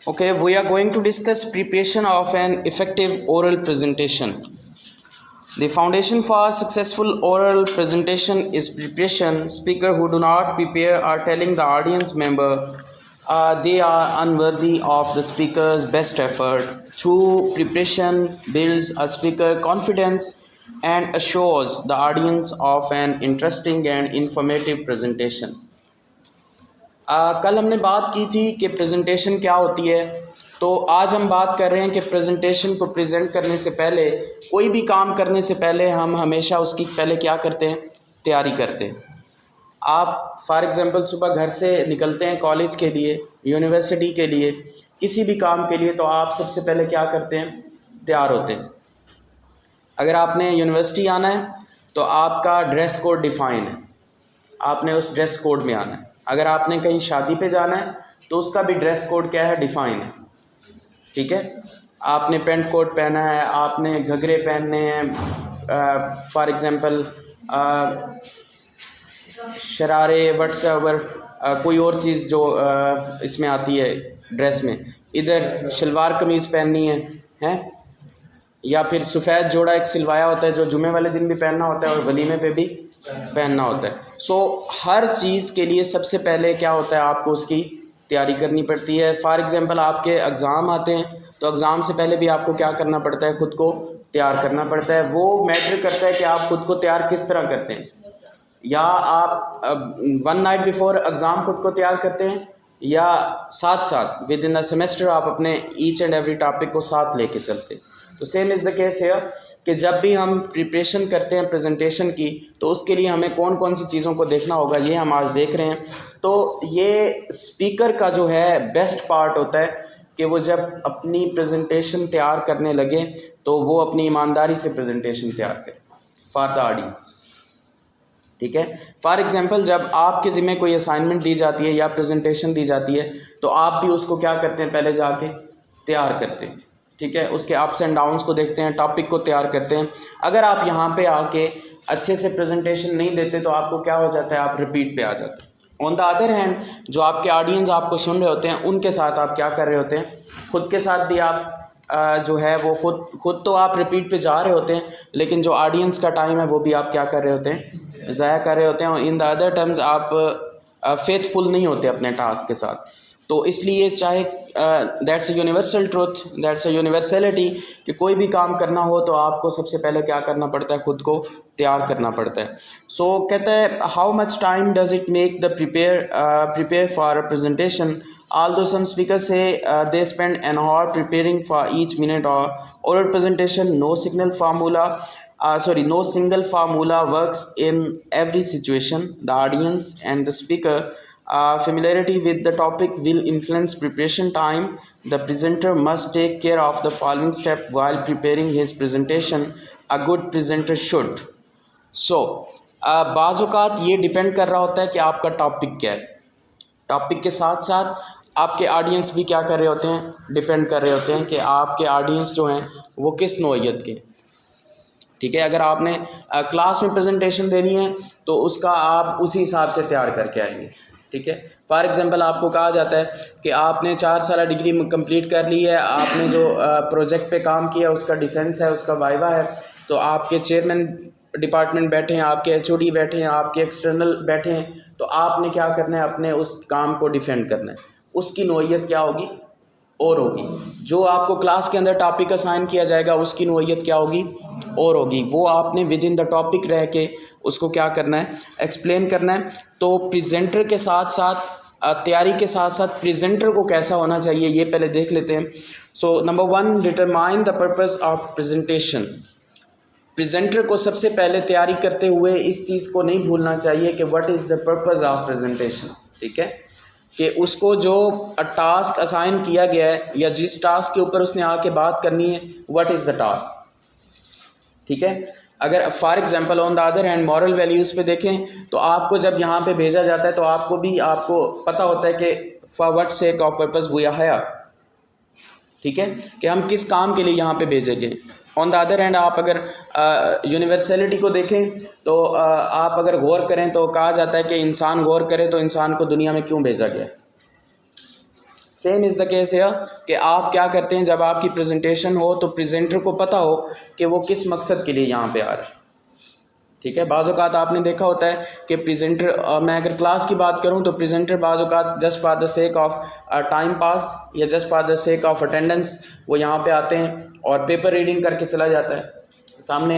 Okay, we are going to discuss preparation of an effective oral presentation. The foundation for successful oral presentation is preparation. Speakers who do not prepare are telling the audience member they are unworthy of the speaker's best effort. True preparation builds a speaker confidence and assures the audience of an interesting and informative presentation. कल हमने बात की थी कि presentation क्या होती है। तो आज हम बात कर रहे हैं कि प्रेजेंटेशन को प्रेजेंट करने से पहले, कोई भी काम करने से पहले हम हमेशा उसकी पहले क्या करते हैं, तैयारी करते हैं। आप फॉर एग्ज़ाम्पल सुबह घर से निकलते हैं कॉलेज के लिए, यूनिवर्सिटी के लिए, किसी भी काम के लिए, तो आप सबसे पहले क्या करते हैं, तैयार होते हैं। अगर आपने यूनिवर्सिटी आना है तो आपका ड्रेस कोड डिफ़ाइन है, आपने उस ड्रेस कोड में आना है। अगर आपने कहीं शादी पे जाना है तो उसका भी ड्रेस कोड क्या है, डिफ़ाइन है। ठीक है, आपने पेंट कोट पहना है, आपने घघरे पहनने हैं, फॉर एग्ज़ाम्पल शरारे व्हाट्सएवर, कोई और चीज़ जो इसमें आती है ड्रेस में, इधर शलवार कमीज़ पहननी है, या फिर सफ़ेद जोड़ा एक सिलवाया होता है जो जुमे वाले दिन भी पहनना होता है और वलीमे पे भी पहनना होता है। सो हर चीज़ के लिए सबसे पहले क्या होता है, आपको उसकी तैयारी करनी पड़ती है। फॉर एग्ज़ाम्पल आपके एग्ज़ाम आते हैं तो एग्ज़ाम से पहले भी आपको क्या करना पड़ता है, ख़ुद को तैयार करना पड़ता है। वो मैटर करता है कि आप ख़ुद को तैयार किस तरह करते हैं, या आप 1 नाइट बिफोर एग्ज़ाम ख़ुद को तैयार करते हैं, या साथ साथ विद इन अ सेमेस्टर आप अपने ईच एंड एवरी टॉपिक को साथ लेके चलते हैं। तो सेम इज़ द केस है कि जब भी हम प्रिपरेशन करते हैं प्रेजेंटेशन की, तो उसके लिए हमें कौन कौन सी चीज़ों को देखना होगा, ये हम आज देख रहे हैं। तो ये स्पीकर का जो है बेस्ट पार्ट होता है कि वो जब अपनी प्रेजेंटेशन तैयार करने लगे तो वो अपनी ईमानदारी से प्रेजेंटेशन तैयार करे फॉर द ऑडियंस। ठीक है, फॉर एग्ज़ाम्पल जब आपके ज़िम्मे कोई असाइनमेंट दी जाती है या प्रेजेंटेशन दी जाती है तो आप भी उसको क्या करते हैं, पहले जाके तैयार करते हैं। ठीक है, उसके अप्स एंड डाउन्स को देखते हैं, टॉपिक को तैयार करते हैं। अगर आप यहाँ पे आके अच्छे से प्रेजेंटेशन नहीं देते तो आपको क्या हो जाता है, आप रिपीट पे आ जाते हैं। ऑन द अदर हैंड जो आपके ऑडियंस आपको सुन रहे होते हैं उनके साथ आप क्या कर रहे होते हैं, खुद के साथ भी आप जो है वो खुद तो आप रिपीट पे जा रहे होते हैं, लेकिन जो ऑडियंस का टाइम है वो भी आप क्या कर रहे होते हैं, ज़ाया कर रहे होते हैं। और इन द अदर टर्म्स आप फेथफुल नहीं होते अपने टास्क के साथ। तो इसलिए चाहे that's a universal truth, that's a universality कि कोई भी काम करना हो तो आपको सबसे पहले क्या करना पड़ता है, ख़ुद को तैयार करना पड़ता है। सो कहता है how much time does it make the prepare for a presentation. Although some speakers say they spend an hour preparing for each minute or oral presentation, no single formula works in every situation. The audience and the speaker familiarity with the topic will influence preparation time. The presenter must take care of the following step while preparing his presentation. A good presenter should. So बाज़ औक़ात ये depend कर रहा होता है कि आपका topic क्या है। टॉपिक के साथ साथ आपके ऑडियंस भी क्या कर रहे होते हैं, डिपेंड कर रहे होते हैं कि आपके ऑडियंस जो हैं वो किस नौइयत के। ठीक है, अगर आपने क्लास में प्रेजेंटेशन देनी है तो उसका आप उसी हिसाब से तैयार करके आएंगे। ठीक है, फॉर एग्ज़ाम्पल आपको कहा जाता है कि आपने 4 साल डिग्री कंप्लीट कर ली है, आपने जो प्रोजेक्ट पे काम किया उसका डिफेंस है, उसका वाइवा है, तो आपके चेयरमैन डिपार्टमेंट बैठे हैं, आपके एचओडी बैठे हैं, आपके एक्सटर्नल बैठे हैं, तो आपने क्या करना है, अपने उस काम को डिफेंड करना है। उसकी नौइयत क्या होगी, और होगी। जो आपको क्लास के अंदर टॉपिक असाइन किया जाएगा उसकी नौइयत क्या होगी, और होगी। वो आपने विद इन द टॉपिक रह के उसको क्या करना है, एक्सप्लेन करना है। तो प्रेजेंटर के साथ साथ तैयारी के साथ साथ प्रेजेंटर को कैसा होना चाहिए ये पहले देख लेते हैं। So number 1, determine the purpose of presentation. Presenter को सबसे पहले तैयारी करते हुए इस चीज़ को नहीं भूलना चाहिए कि what is the purpose of presentation. ठीक है, कि उसको जो टास्क असाइन किया गया है या जिस टास्क के ऊपर उसने आके बात करनी है, व्हाट इज़ द टास्क। ठीक है, अगर for example on the other hand moral values पे देखें तो आपको जब यहाँ पे भेजा जाता है तो आपको पता होता है कि for what sake of purpose we are here. ठीक है, कि हम किस काम के लिए यहाँ पे भेजे गए। ऑन द अदर हैंड आप अगर यूनिवर्सलिटी को देखें तो आप अगर गौर करें तो कहा जाता है कि इंसान गौर करे तो इंसान को दुनिया में क्यों भेजा गया। सेम इज़ द केस है कि आप क्या करते हैं, जब आपकी प्रेजेंटेशन हो तो प्रेजेंटर को पता हो कि वो किस मकसद के लिए यहाँ पे आ रहा है। ठीक है, बाज़ औक़ात आपने देखा होता है कि प्रेजेंटर, मैं अगर क्लास की बात करूं तो प्रेजेंटर बाज़ औक़ात just for the sake of time pass या just for the sake of attendance वो यहाँ पे आते हैं और पेपर रीडिंग करके चला जाता है, सामने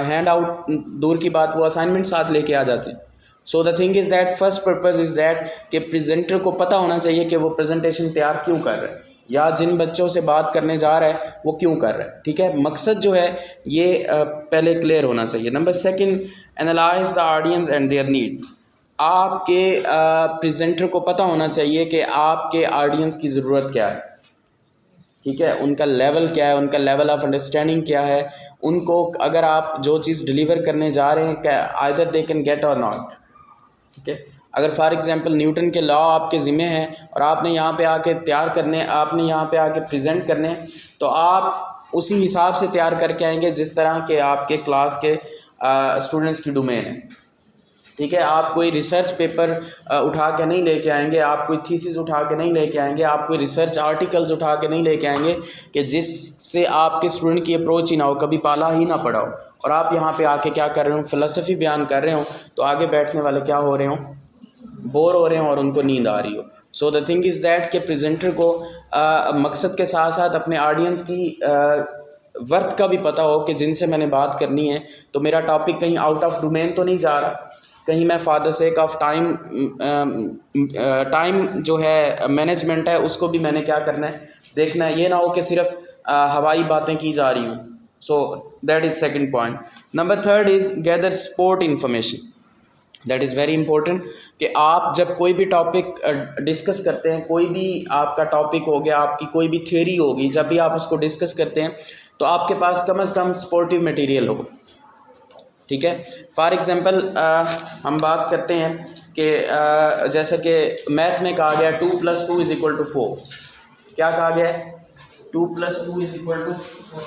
हैंड आउट दूर की बात, वो असाइनमेंट साथ लेके आ जाते हैं। So the thing is that first purpose is that कि प्रेजेंटर को पता होना चाहिए कि वो प्रेजेंटेशन तैयार क्यों कर रहा है या जिन बच्चों से बात करने जा रहा है वो क्यों कर रहा है। ठीक है, मकसद जो है ये पहले क्लियर होना चाहिए। Number second, analyse the audience and their need. आपके प्रेजेंटर को पता होना चाहिए कि आपके ऑडियंस की ज़रूरत क्या है। ठीक है, उनका लेवल क्या है, उनका लेवल ऑफ अंडरस्टैंडिंग क्या है, उनको अगर आप जो चीज़ डिलीवर करने जा रहे हैं आइदर दे कैन गेट और नॉट। ठीक है, अगर फॉर एग्जांपल न्यूटन के लॉ आपके ज़िम्मे हैं और आपने यहाँ पे आके तैयार करने, आपने यहाँ पे आके प्रेजेंट करने, तो आप उसी हिसाब से तैयार करके आएंगे जिस तरह के आपके क्लास के स्टूडेंट्स की डोमेन है। ठीक है, आप कोई रिसर्च पेपर उठा के नहीं लेके आएंगे, आप कोई थीसिस उठा के नहीं लेके आएंगे, आप कोई रिसर्च आर्टिकल्स उठा के नहीं लेके आएंगे कि जिससे आपके स्टूडेंट की अप्रोच ही ना हो, कभी पाला ही ना पड़ा हो, और आप यहाँ पे आके क्या कर रहे हो, फ़िलासफ़ी बयान कर रहे हो, तो आगे बैठने वाले क्या हो रहे हो, बोर हो रहे हो और उनको नींद आ रही हो। So the thing is that कि प्रेजेंटर को मकसद के साथ साथ अपने ऑडियंस की वर्थ का भी पता हो कि जिनसे मैंने बात करनी है तो मेरा टॉपिक कहीं आउट ऑफ डोमेन तो नहीं जा रहा, कहीं मैं for the sake of time जो है मैनेजमेंट है उसको भी मैंने क्या करना है, देखना है, ये ना हो कि सिर्फ हवाई बातें की जा रही हूँ। So that is second point. Number third is gather support information. That is very important कि आप जब कोई भी टॉपिक डिस्कस करते हैं, कोई भी आपका टॉपिक हो गया, आपकी कोई भी थ्योरी होगी, जब भी आप उसको डिस्कस करते हैं तो आपके पास कम से कम सपोर्टिव मटेरियल हो। ठीक है, फॉर एग्जांपल हम बात करते हैं कि जैसे कि मैथ में कहा गया 2 + 2 = 4। क्या कहा गया है, 2 + 2 =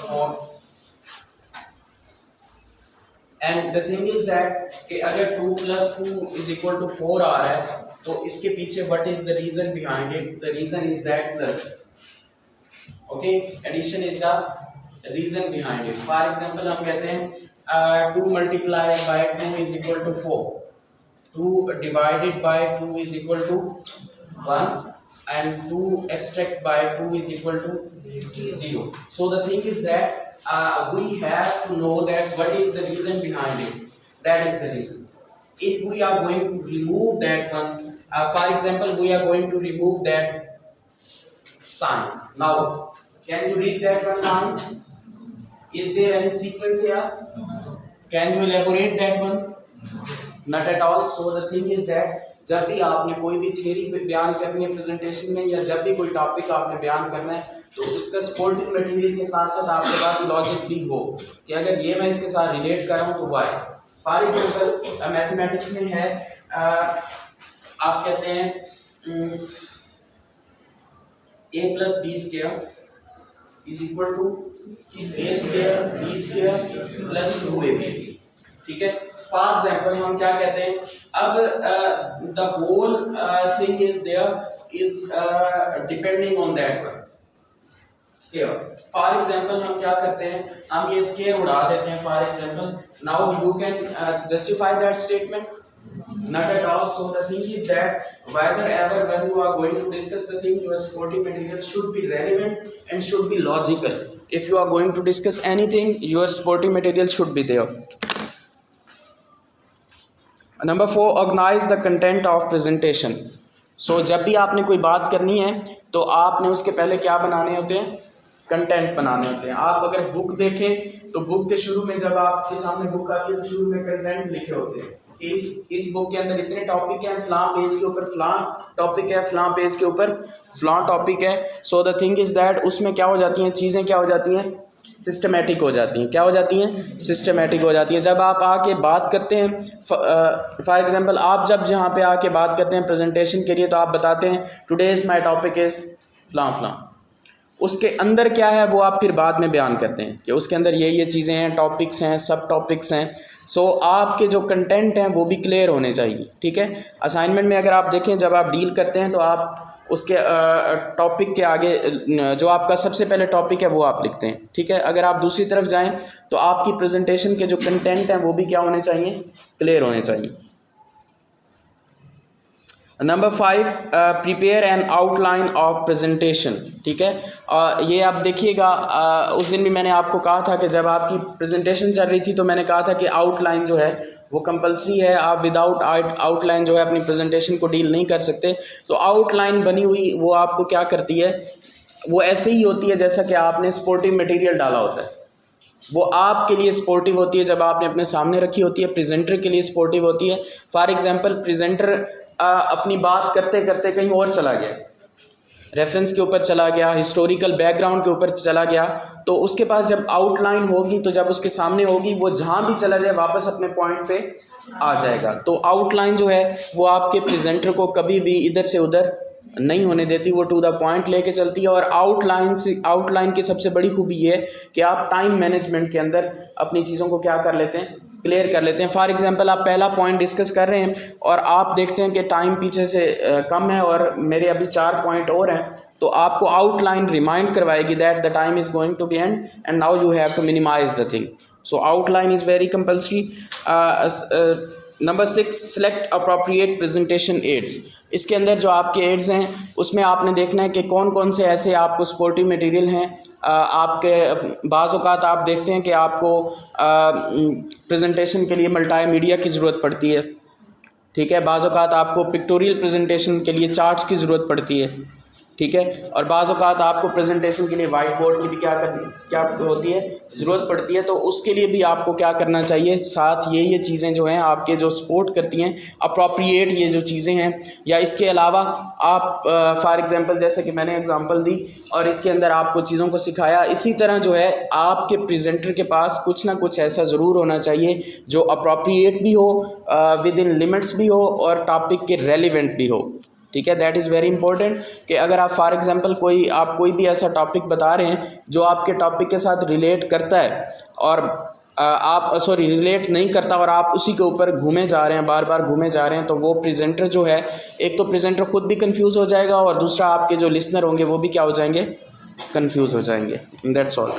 4। And the thing is that कि अगर 2 + 2 = 4 आ रहा है तो इसके पीछे what is the reason behind it, the reason is that plus, okay, addition is the reason behind it. For example हम कहते हैं 2 × 2 = 4, 2 divided by 2 = 1 and 2 extract by 2 = 0. So the thing is that we have to know that what is the reason behind it. That is the reason. If we are going to remove that one, for example, we are going to remove that sign. Now, can you read that one down? Is there any sequence here? Can you elaborate that one? Not at all. So the thing is that जब भी आपने कोई भी theory पे बयान करनी है presentation में, या जब भी कोई टॉपिक आपने बयान करना है, तो उसका सपोर्टिंग मटेरियल के साथ साथ आपके पास लॉजिक भी हो कि अगर ये मैं इसके साथ रिलेट कर रहा हूँ तो वाई। फॉर एग्जांपल मैथमेटिक्स में है, आप कहते हैं a + b² = a² b² + 2ab। ठीक है, फॉर एग्जांपल हम क्या कहते हैं, अब the whole thing is there is depending on that one square. For example हम क्या करते हैं, हम ये स्क्वायर उड़ा देते हैं। For example now you can justify that statement, not at all. So the thing is that whether ever when you are going to discuss the thing, your supporting material should be relevant and should be logical. If you are going to discuss anything, your supporting material should be there. Number 4, organize the content of presentation. So जब भी आपने कोई बात करनी है तो आपने उसके पहले क्या बनाने होते हैं, कंटेंट बनाने होते हैं। आप अगर बुक देखें तो बुक के शुरू में जब आपके सामने बुक आती है तो शुरू में कंटेंट लिखे होते हैं कि इस बुक के अंदर इतने टॉपिक हैं, फलां पेज के ऊपर फलां टॉपिक है, फलां पेज के ऊपर फलां टॉपिक है। So the thing is that उसमें क्या हो जाती हैं चीज़ें, क्या हो जाती हैं, सिस्टमेटिक हो जाती हैं। क्या हो जाती हैं, सिस्टमेटिक हो जाती हैं। जब आप आके बात करते हैं, फॉर एग्जांपल आप जब जहाँ पे आके बात करते हैं प्रेजेंटेशन के लिए, तो आप बताते हैं टुडेज माय टॉपिक इज़ फलां फलां। उसके अंदर क्या है वो आप फिर बाद में बयान करते हैं कि उसके अंदर ये चीज़ें हैं, टॉपिक्स हैं, सब टॉपिक्स हैं। सो आपके जो कंटेंट हैं वो भी क्लियर होने चाहिए। ठीक है, असाइनमेंट में अगर आप देखें, जब आप डील करते हैं तो आप उसके टॉपिक के आगे जो आपका सबसे पहले टॉपिक है वो आप लिखते हैं, ठीक है। अगर आप दूसरी तरफ जाएं तो आपकी प्रेजेंटेशन के जो कंटेंट हैं वो भी क्या होने चाहिए, क्लियर होने चाहिए। Number 5, prepare an outline of presentation, ठीक है। ये आप देखिएगा, उस दिन भी मैंने आपको कहा था कि जब आपकी प्रेजेंटेशन चल रही थी तो मैंने कहा था कि आउटलाइन जो है वो कंपलसरी है, आप विदाउट आउटलाइन जो है अपनी प्रेजेंटेशन को डील नहीं कर सकते। तो आउटलाइन बनी हुई वो आपको क्या करती है, वो ऐसे ही होती है जैसा कि आपने स्पोर्टिव मटेरियल डाला होता है। वो आपके लिए स्पोर्टिव होती है जब आपने अपने सामने रखी होती है, प्रेजेंटर के लिए स्पोर्टिव होती है। फॉर एग्जांपल प्रेजेंटर अपनी बात करते करते कहीं और चला गया, रेफरेंस के ऊपर चला गया, हिस्टोरिकल बैकग्राउंड के ऊपर चला गया, तो उसके पास जब आउटलाइन होगी तो जब उसके सामने होगी वो जहाँ भी चला जाए वापस अपने पॉइंट पे आ जाएगा। तो आउटलाइन जो है वो आपके प्रेजेंटर को कभी भी इधर से उधर नहीं होने देती, वो टू द पॉइंट लेके चलती है। और आउटलाइन की सबसे बड़ी खूबी ये है कि आप टाइम मैनेजमेंट के अंदर अपनी चीज़ों को क्या कर लेते हैं, क्लियर कर लेते हैं। फॉर एग्जांपल आप पहला पॉइंट डिस्कस कर रहे हैं और आप देखते हैं कि टाइम पीछे से कम है और मेरे अभी 4 पॉइंट और हैं, तो आपको आउटलाइन रिमाइंड करवाएगी that the time is going to be end and now you have to minimise the thing. So outline is very compulsory. Number 6, select appropriate presentation aids. इसके अंदर जो आपके एड्स हैं उसमें आपने देखना है कि कौन कौन से ऐसे आपको सपोर्टिव मटेरियल हैं। आपके बाज़ औक़ात आप देखते हैं कि आपको प्रेजेंटेशन के लिए मल्टीमीडिया की ज़रूरत पड़ती है, ठीक है। बाज़ औक़ात आपको पिक्टोरियल प्रेजेंटेशन के लिए चार्ट्स की ज़रूरत पड़ती है, ठीक है। और बाज़ औक़ात आपको प्रेजेंटेशन के लिए वाइट बोर्ड की भी क्या होती है, ज़रूरत पड़ती है। तो उसके लिए भी आपको क्या करना चाहिए, साथ ये चीज़ें जो हैं आपके जो सपोर्ट करती हैं अप्रोप्रिएट ये जो चीज़ें हैं। या इसके अलावा आप फॉर एग्जांपल जैसे कि मैंने एग्जांपल दी और इसके अंदर आपको चीज़ों को सिखाया, इसी तरह जो है आपके प्रेजेंटर के पास कुछ ना कुछ ऐसा ज़रूर होना चाहिए जो अप्रोप्रिएट भी हो, विद इन लिमिट्स भी हो और टॉपिक के रेलिवेंट भी हो, ठीक है। दैट इज़ वेरी इंपॉर्टेंट कि अगर आप फॉर एग्जांपल कोई भी ऐसा टॉपिक बता रहे हैं जो आपके टॉपिक के साथ रिलेट करता है और रिलेट नहीं करता और आप उसी के ऊपर घूमे जा रहे हैं, बार बार घूमे जा रहे हैं, तो वो प्रेजेंटर जो है, एक तो प्रेजेंटर खुद भी कंफ्यूज हो जाएगा और दूसरा आपके जो लिसनर होंगे वो भी क्या हो जाएंगे, कंफ्यूज हो जाएंगे। That's all.